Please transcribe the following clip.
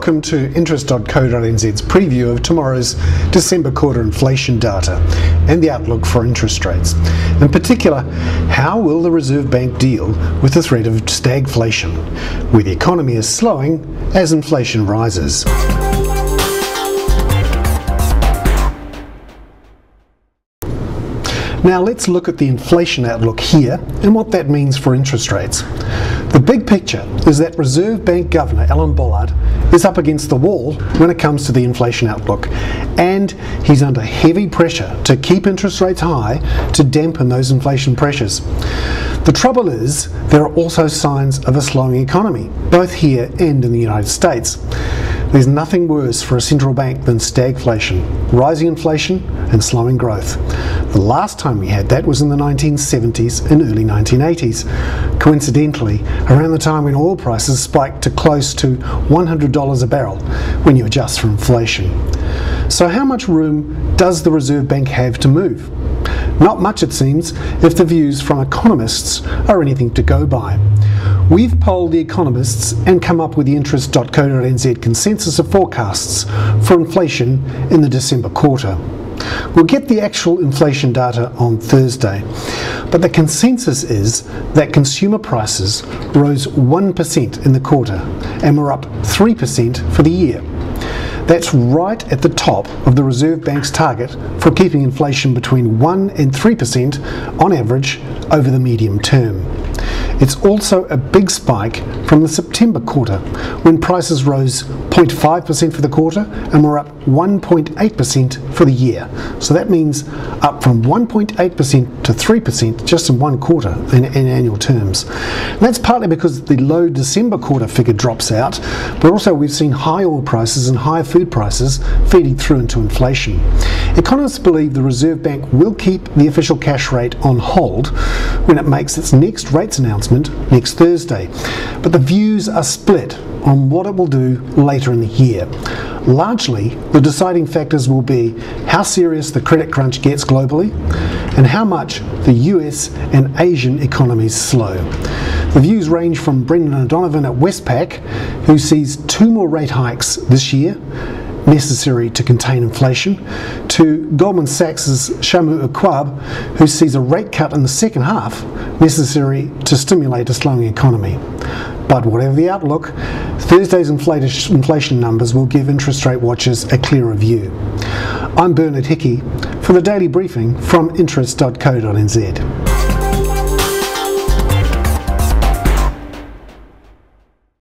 Welcome to interest.co.nz's preview of tomorrow's December quarter inflation data and the outlook for interest rates. In particular, how will the Reserve Bank deal with the threat of stagflation, where the economy is slowing as inflation rises? Now let's look at the inflation outlook here and what that means for interest rates. The big picture is that Reserve Bank Governor Alan Bollard is up against the wall when it comes to the inflation outlook, and he's under heavy pressure to keep interest rates high to dampen those inflation pressures. The trouble is, there are also signs of a slowing economy, both here and in the United States. There's nothing worse for a central bank than stagflation, rising inflation and slowing growth. The last time we had that was in the 1970s and early 1980s, coincidentally around the time when oil prices spiked to close to $100 a barrel when you adjust for inflation. So how much room does the Reserve Bank have to move? Not much, it seems, if the views from economists are anything to go by. We've polled the economists and come up with the interest.co.nz consensus of forecasts for inflation in the December quarter. We'll get the actual inflation data on Thursday, but the consensus is that consumer prices rose 1% in the quarter and were up 3% for the year. That's right at the top of the Reserve Bank's target for keeping inflation between 1 and 3% on average over the medium term. It's also a big spike from the September quarter, when prices rose 0.5% for the quarter and were up 1.8% for the year. So that means up from 1.8% to 3% just in one quarter in annual terms. And that's partly because the low December quarter figure drops out, but also we've seen high oil prices and higher food prices feeding through into inflation. Economists believe the Reserve Bank will keep the official cash rate on hold when it makes its next rates announcement next Thursday, but the views are split on what it will do later in the year. Largely, the deciding factors will be how serious the credit crunch gets globally and how much the US and Asian economies slow. The views range from Brendan O'Donovan at Westpac, who sees 2 more rate hikes this year necessary to contain inflation, to Goldman Sachs' Shamu Akwab, who sees a rate cut in the second half necessary to stimulate a slowing economy. But whatever the outlook, Thursday's inflation numbers will give interest rate watchers a clearer view. I'm Bernard Hickey for the Daily Briefing from interest.co.nz.